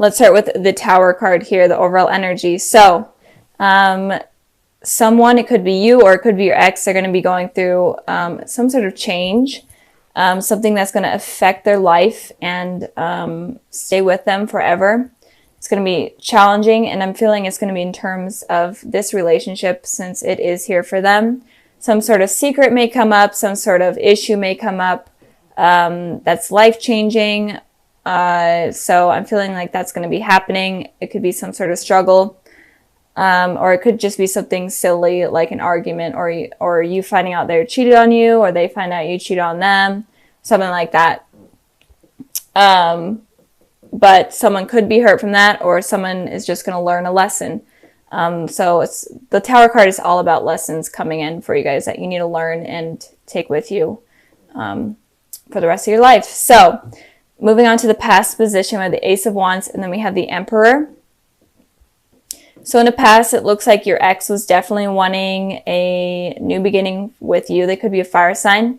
let's start with the Tower card here, the overall energy. So, someone, it could be you or it could be your ex, they're going to be going through some sort of change, something that's going to affect their life and stay with them forever. It's going to be challenging, and I'm feeling it's going to be in terms of this relationship since it is here for them. Some sort of secret may come up, some sort of issue may come up that's life-changing. So I'm feeling like that's going to be happening. It could be some sort of struggle, or it could just be something silly like an argument, or you finding out they cheated on you, or they find out you cheated on them, something like that. But someone could be hurt from that, or someone is just going to learn a lesson. So the Tower card is all about lessons coming in for you guys that you need to learn and take with you for the rest of your life. So moving on to the past position, we have the Ace of Wands, and then we have the Emperor. So in the past, it looks like your ex was definitely wanting a new beginning with you. They could be a fire sign.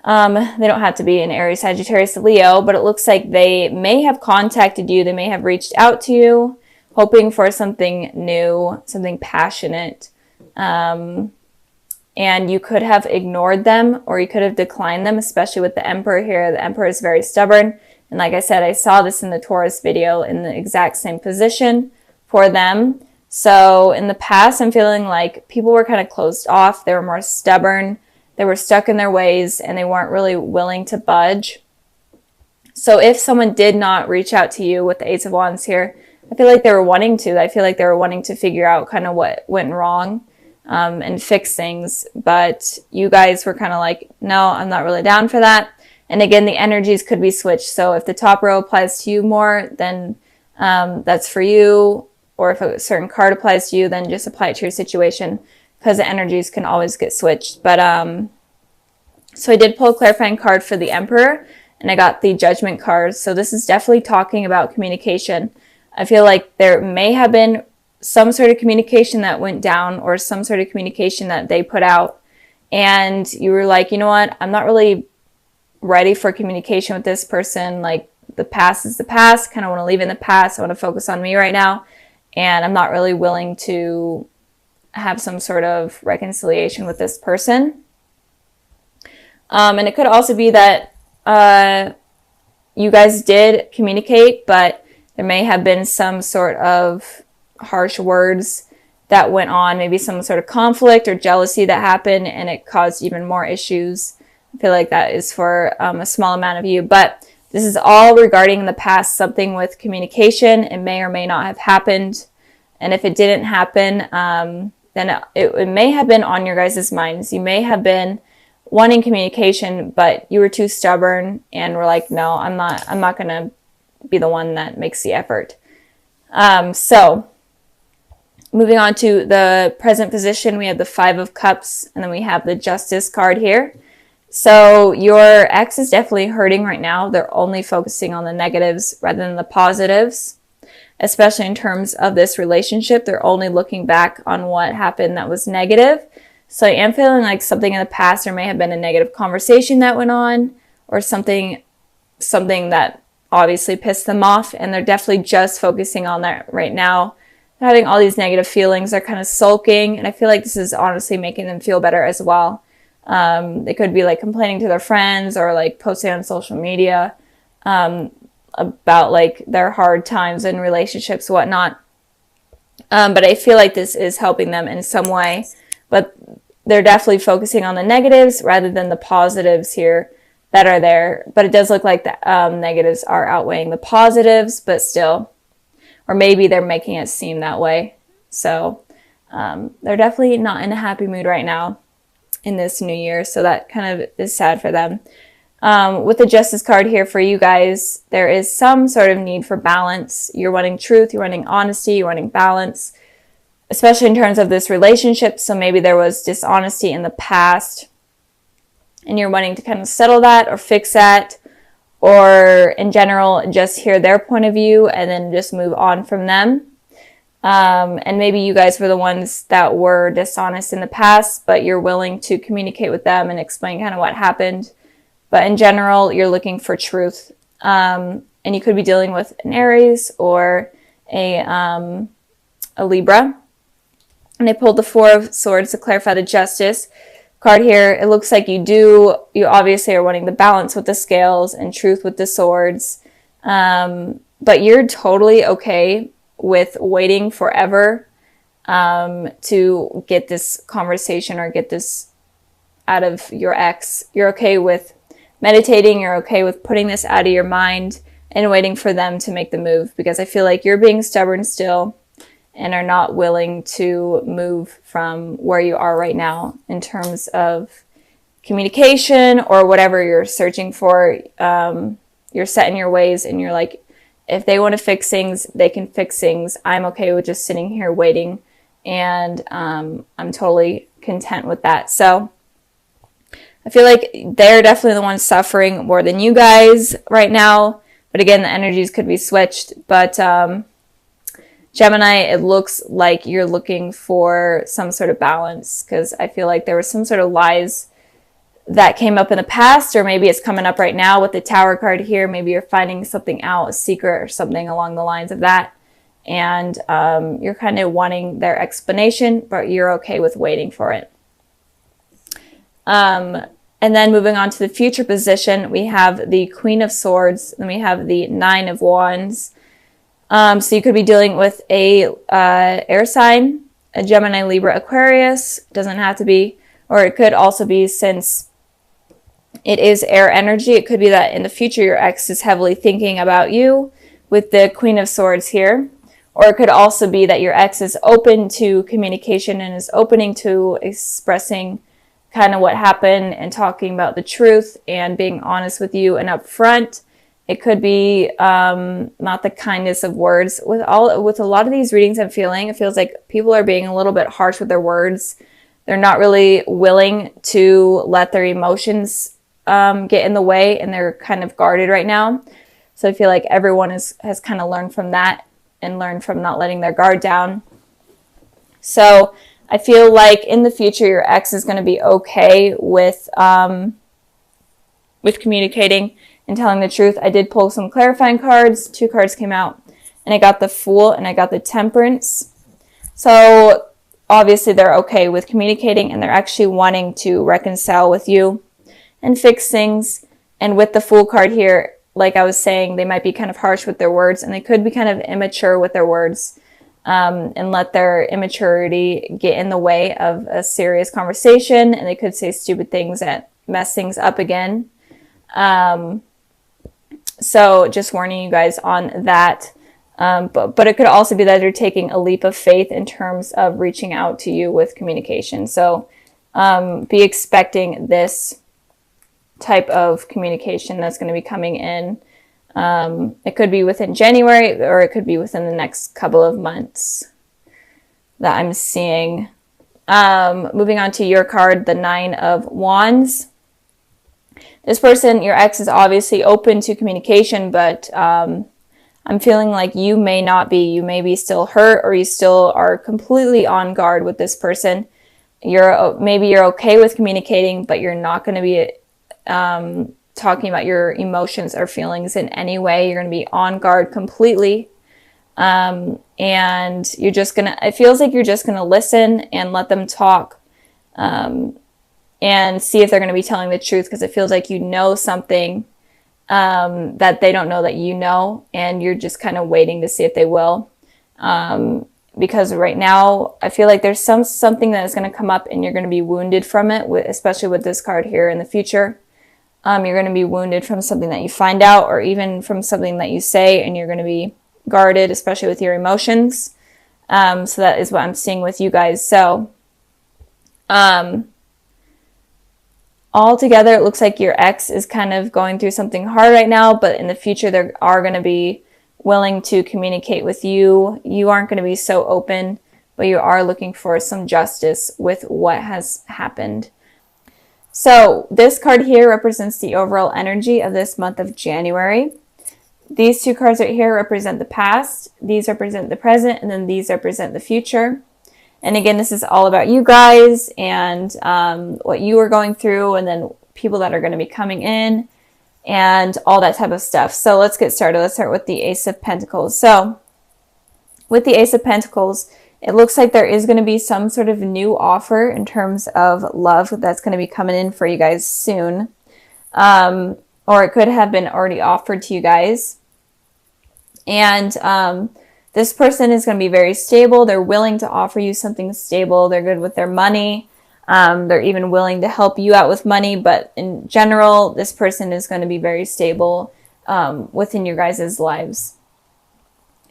They don't have to be an Aries, Sagittarius, Leo, but it looks like they may have contacted you. They may have reached out to you, hoping for something new, something passionate. And you could have ignored them, or you could have declined them, especially with the Emperor here. The Emperor is very stubborn. And like I said, I saw this in the Taurus video in the exact same position for them. So in the past, I'm feeling like people were kind of closed off. They were more stubborn. They were stuck in their ways, and they weren't really willing to budge. So if someone did not reach out to you with the Ace of Wands here, I feel like they were wanting to. I feel like they were wanting to figure out kind of what went wrong and fix things. But you guys were kind of like, no, I'm not really down for that. And again, the energies could be switched. So if the top row applies to you more, then that's for you. Or if a certain card applies to you, then just apply it to your situation, because the energies can always get switched. But so I did pull a clarifying card for the Emperor, and I got the Judgment card. So this is definitely talking about communication. I feel like there may have been some sort of communication that went down, or some sort of communication that they put out, and you were like, you know what, I'm not really ready for communication with this person. Like, the past is the past. Kind of want to leave it in the past. I want to focus on me right now, and I'm not really willing to have some sort of reconciliation with this person. And it could also be that you guys did communicate, but there may have been some sort of harsh words that went on, maybe some sort of conflict or jealousy that happened, and it caused even more issues. I feel like that is for a small amount of you, but this is all regarding the past, something with communication. It may or may not have happened, and if it didn't happen, then it may have been on your guys' minds. You may have been wanting communication, but you were too stubborn and were like, no, I'm not going to be the one that makes the effort. So moving on to the present position, we have the Five of Cups, and then we have the Justice card here. So your ex is definitely hurting right now. They're only focusing on the negatives rather than the positives, especially in terms of this relationship. They're only looking back on what happened that was negative. So I am feeling like something in the past, there may have been a negative conversation that went on, or something that obviously pissed them off, and they're definitely just focusing on that right now. They're having all these negative feelings. They're kind of sulking, and I feel like this is honestly making them feel better as well. They could be like complaining to their friends, or like posting on social media about like their hard times in relationships, whatnot. But I feel like this is helping them in some way. But they're definitely focusing on the negatives rather than the positives here that are there. But it does look like the negatives are outweighing the positives, but still, or maybe they're making it seem that way. So they're definitely not in a happy mood right now in this new year. So that kind of is sad for them. With the Justice card here for you guys, there is some sort of need for balance. You're wanting truth, you're wanting honesty, you're wanting balance, especially in terms of this relationship. So maybe there was dishonesty in the past, and you're wanting to kind of settle that or fix that, or in general, just hear their point of view and then just move on from them. And maybe you guys were the ones that were dishonest in the past, but you're willing to communicate with them and explain kind of what happened. But in general, you're looking for truth. and you could be dealing with an Aries or a Libra. And I pulled the Four of Swords to clarify the Justice card here. It looks like you obviously are wanting the balance with the scales and truth with the swords. But you're totally okay with waiting forever to get this conversation or get this out of your ex. You're okay with meditating. You're okay with putting this out of your mind and waiting for them to make the move, because I feel like you're being stubborn still and are not willing to move from where you are right now in terms of communication or whatever you're searching for. You're set in your ways and you're like, if they want to fix things, they can fix things. I'm okay with just sitting here waiting, and I'm totally content with that. So I feel like they're definitely the ones suffering more than you guys right now. But again, the energies could be switched. But Gemini, it looks like you're looking for some sort of balance, because I feel like there was some sort of lies that came up in the past, or maybe it's coming up right now with the Tower card here. Maybe you're finding something out, a secret or something along the lines of that. And you're kind of wanting their explanation, but you're okay with waiting for it. And then moving on to the future position, we have the Queen of Swords, and we have the Nine of Wands. So you could be dealing with a air sign, a Gemini, Libra, Aquarius. Doesn't have to be, or it could also be, since it is air energy, it could be that in the future your ex is heavily thinking about you with the Queen of Swords here. Or it could also be that your ex is open to communication and is opening to expressing kind of what happened and talking about the truth and being honest with you and upfront. It could be not the kindness of words. With a lot of these readings I'm feeling, it feels like people are being a little bit harsh with their words. They're not really willing to let their emotions get in the way, and they're kind of guarded right now. So I feel like everyone has kind of learned from that and learned from not letting their guard down. So I feel like in the future your ex is going to be okay with communicating and telling the truth. I did pull some clarifying cards. 2 cards came out, and I got the Fool and I got the Temperance. So obviously they're okay with communicating, and they're actually wanting to reconcile with you and fix things. And with the Fool card here, like I was saying, they might be kind of harsh with their words, and they could be kind of immature with their words, and let their immaturity get in the way of a serious conversation, and they could say stupid things that mess things up again. So just warning you guys on that. But it could also be that they're taking a leap of faith in terms of reaching out to you with communication. So be expecting this type of communication that's going to be coming in. It could be within January, or it could be within the next couple of months that I'm seeing. Moving on to your card, the Nine of Wands. This person, your ex, is obviously open to communication, but I'm feeling like you may not be. You may be still hurt, or you still are completely on guard with this person. Maybe you're okay with communicating, but you're not going to be talking about your emotions or feelings in any way. You're going to be on guard completely. And it feels like you're just going to listen and let them talk, and see if they're going to be telling the truth, because it feels like you know something that they don't know that you know, and you're just kind of waiting to see if they will. Because right now I feel like there's something that is going to come up, and you're going to be wounded from it, especially with this card here in the future. You're going to be wounded from something that you find out, or even from something that you say, and you're going to be guarded, especially with your emotions. So that is what I'm seeing with you guys. So altogether, it looks like your ex is kind of going through something hard right now, but in the future they are going to be willing to communicate with you. You aren't going to be so open, but you are looking for some justice with what has happened. So this card here represents the overall energy of this month of January. These 2 cards right here represent the past, these represent the present, and then these represent the future. And again, this is all about you guys and what you are going through, and then people that are going to be coming in. and all that type of stuff. So let's get started. Let's start with the Ace of Pentacles. So with the Ace of Pentacles, it looks like there is going to be some sort of new offer in terms of love that's going to be coming in for you guys soon. Or it could have been already offered to you guys. And this person is going to be very stable. They're willing to offer you something stable. They're good with their money. They're even willing to help you out with money. But in general, this person is going to be very stable within your guys' lives.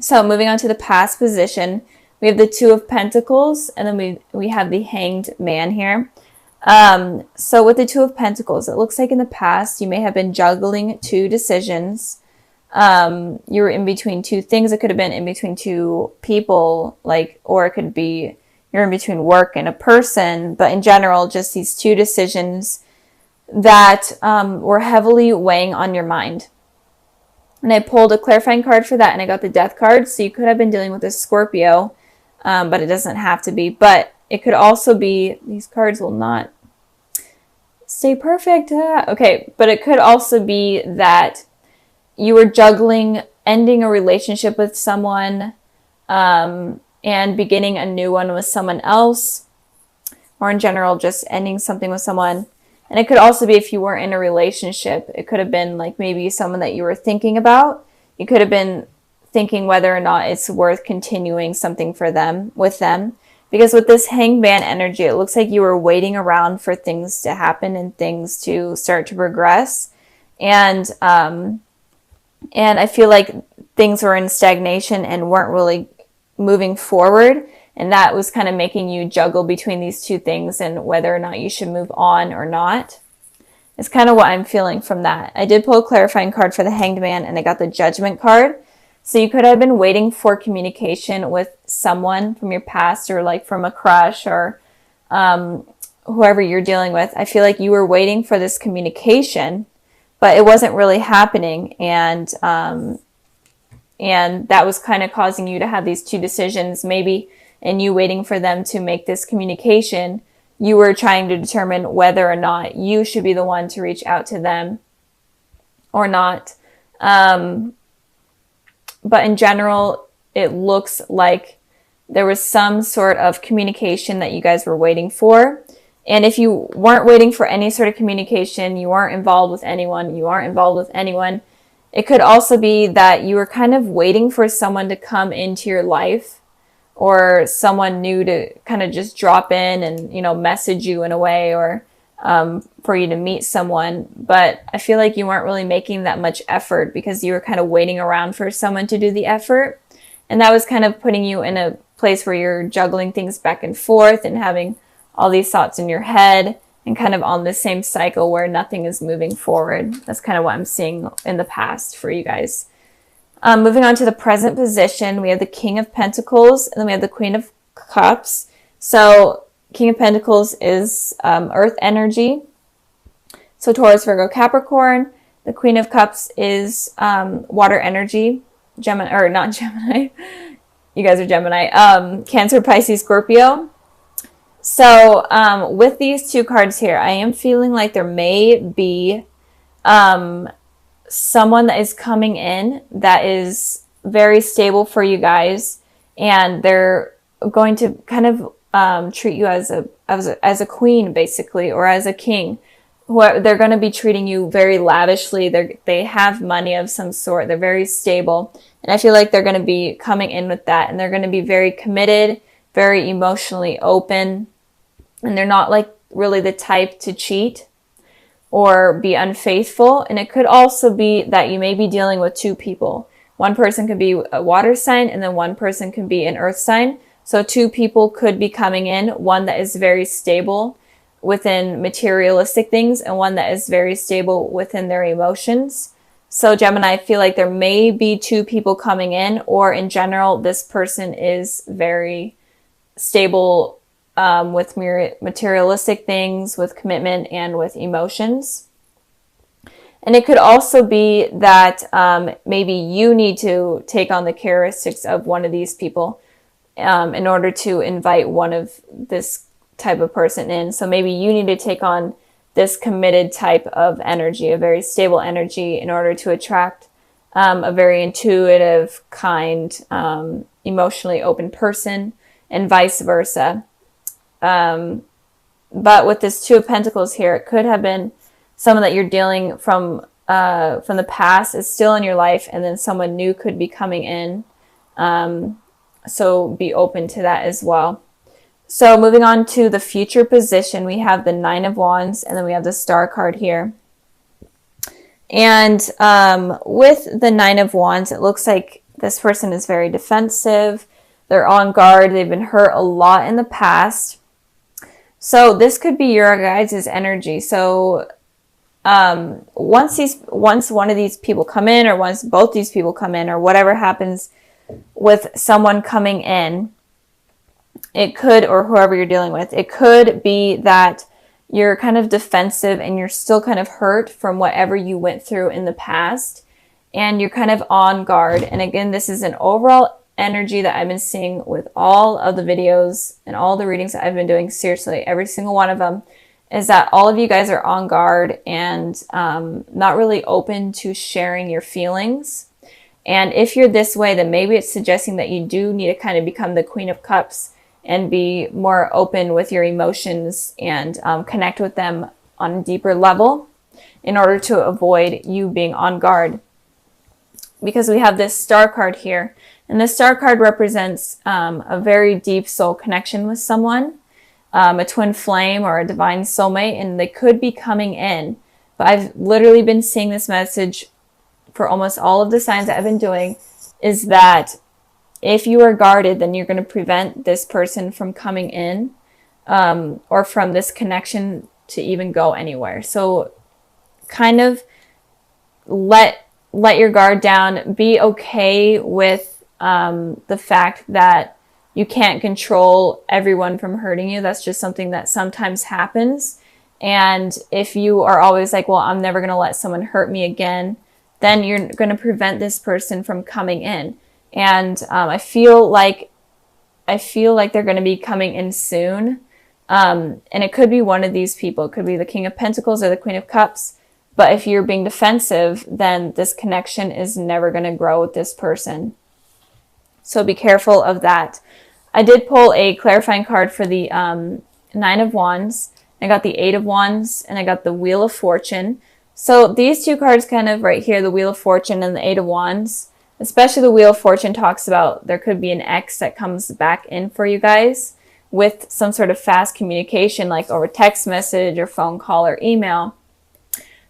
So moving on to the past position, we have the Two of Pentacles, and then we have the Hanged Man here. So with the Two of Pentacles, it looks like in the past you may have been juggling two decisions. You were in between two things. It could have been in between two people, or it could be you're in between work and a person. But in general, just these two decisions that were heavily weighing on your mind. And I pulled a clarifying card for that, and I got the Death card. So you could have been dealing with a Scorpio, but it doesn't have to be. But it could also be, these cards will not stay perfect. Okay, but it could also be that you were juggling ending a relationship with someone and beginning a new one with someone else, or in general, just ending something with someone. And it could also be if you weren't in a relationship, it could have been like maybe someone that you were thinking about. You could have been thinking whether or not it's worth continuing something with them. Because with this Hanged Man energy, it looks like you were waiting around for things to happen and things to start to progress. And I feel like things were in stagnation and weren't really moving forward. And that was kind of making you juggle between these two things and whether or not you should move on or not. It's kind of what I'm feeling from that. I did pull a clarifying card for the Hanged Man, and I got the Judgment card. So you could have been waiting for communication with someone from your past, or like from a crush, or whoever you're dealing with. I feel like you were waiting for this communication, but it wasn't really happening. And that was kind of causing you to have these two decisions, maybe, and you waiting for them to make this communication. You were trying to determine whether or not you should be the one to reach out to them or not. But in general, it looks like there was some sort of communication that you guys were waiting for. And if you weren't waiting for any sort of communication, you weren't involved with anyone, it could also be that you were kind of waiting for someone to come into your life, or someone new to kind of just drop in and, message you in a way, or for you to meet someone. But I feel like you weren't really making that much effort because you were kind of waiting around for someone to do the effort. And that was kind of putting you in a place where you're juggling things back and forth and having all these thoughts in your head and kind of on the same cycle where nothing is moving forward. That's kind of what I'm seeing in the past for you guys. Moving on to the present position, we have the King of Pentacles, and then we have the Queen of Cups. So King of Pentacles is earth energy. So Taurus, Virgo, Capricorn. The Queen of Cups is water energy. Gemini, or not Gemini. You guys are Gemini. Cancer, Pisces, Scorpio. So with these two cards here, I am feeling like there may be someone that is coming in that is very stable for you guys, and they're going to kind of treat you as a queen, basically, or as a king. They're going to be treating you very lavishly. They have money of some sort. They're very stable, and I feel like they're going to be coming in with that, and they're going to be very committed, very emotionally open, and they're not like really the type to cheat or be unfaithful. And it could also be that you may be dealing with two people. One person could be a water sign, and then one person could be an earth sign. So two people could be coming in, one that is very stable within materialistic things and one that is very stable within their emotions. So Gemini, I feel like there may be two people coming in, or in general, this person is very stable with materialistic things, with commitment, and with emotions. And it could also be that maybe you need to take on the characteristics of one of these people in order to invite one of this type of person in. So maybe you need to take on this committed type of energy, a very stable energy, in order to attract a very intuitive, kind, emotionally open person, and vice versa. But with this Two of Pentacles here, it could have been someone that you're dealing from the past is still in your life, and then someone new could be coming in. So be open to that as well. So moving on to the future position, we have the Nine of Wands, and then we have the Star card here. And with the Nine of Wands, it looks like this person is very defensive. They're on guard. They've been hurt a lot in the past. So this could be your guys' energy. So once one of these people come in, or once both these people come in, or whatever happens with someone coming in, it could, or whoever you're dealing with, it could be that you're kind of defensive and you're still kind of hurt from whatever you went through in the past, and you're kind of on guard. And again, this is an overall energy that I've been seeing with all of the videos and all the readings that I've been doing. Seriously, every single one of them is that all of you guys are on guard and not really open to sharing your feelings. And if you're this way, then maybe it's suggesting that you do need to kind of become the Queen of Cups and be more open with your emotions and connect with them on a deeper level in order to avoid you being on guard. Because we have this Star card here, and the Star card represents a very deep soul connection with someone, a twin flame or a divine soulmate, and they could be coming in. But I've literally been seeing this message for almost all of the signs that I've been doing, is that if you are guarded, then you're going to prevent this person from coming in, or from this connection to even go anywhere. So kind of let your guard down. Be okay with the fact that you can't control everyone from hurting you. That's just something that sometimes happens. And if you are always like, well, I'm never going to let someone hurt me again, then you're going to prevent this person from coming in. And I feel like they're going to be coming in soon. And it could be one of these people. It could be the King of Pentacles or the Queen of Cups. But if you're being defensive, then this connection is never going to grow with this person. So be careful of that. I did pull a clarifying card for the Nine of Wands. I got the Eight of Wands, and I got the Wheel of Fortune. So these two cards kind of right here, the Wheel of Fortune and the Eight of Wands, especially the Wheel of Fortune, talks about there could be an ex that comes back in for you guys with some sort of fast communication, like over text message or phone call or email.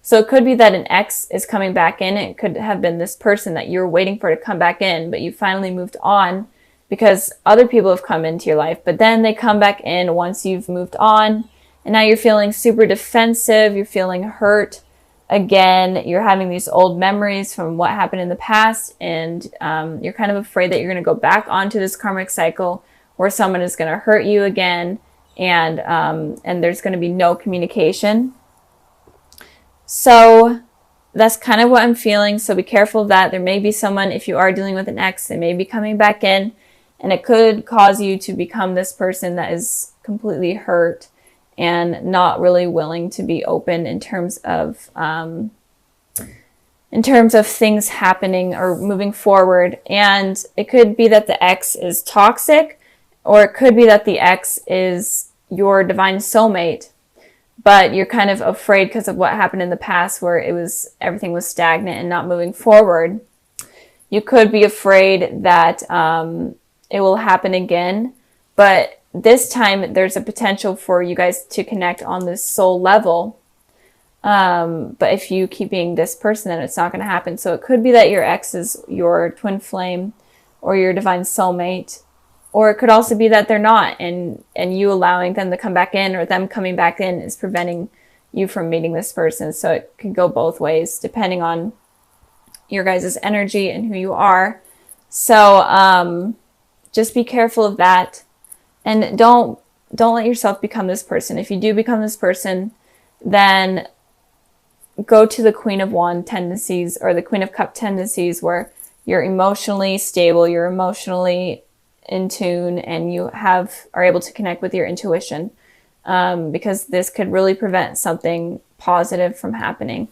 So it could be that an ex is coming back in. It could have been this person that you were waiting for to come back in, but you finally moved on because other people have come into your life. But then they come back in once you've moved on, and now you're feeling super defensive. You're feeling hurt. Again, you're having these old memories from what happened in the past, and you're kind of afraid that you're going to go back onto this karmic cycle where someone is going to hurt you again, and there's going to be no communication. So that's kind of what I'm feeling. So be careful of that. There may be someone, if you are dealing with an ex, they may be coming back in, and it could cause you to become this person that is completely hurt and not really willing to be open in terms of things happening or moving forward. And it could be that the ex is toxic, or it could be that the ex is your divine soulmate, but you're kind of afraid because of what happened in the past where everything was stagnant and not moving forward. You could be afraid that it will happen again, but this time there's a potential for you guys to connect on this soul level. But if you keep being this person, then it's not going to happen. So it could be that your ex is your twin flame or your divine soulmate, or it could also be that they're not, and you allowing them to come back in, or them coming back in is preventing you from meeting this person. So it could go both ways depending on your guys' energy and who you are. So just be careful of that. And don't let yourself become this person. If you do become this person, then go to the Queen of Wand tendencies or the Queen of Cup tendencies, where you're emotionally stable, you're emotionally in tune, and you are able to connect with your intuition. because this could really prevent something positive from happening.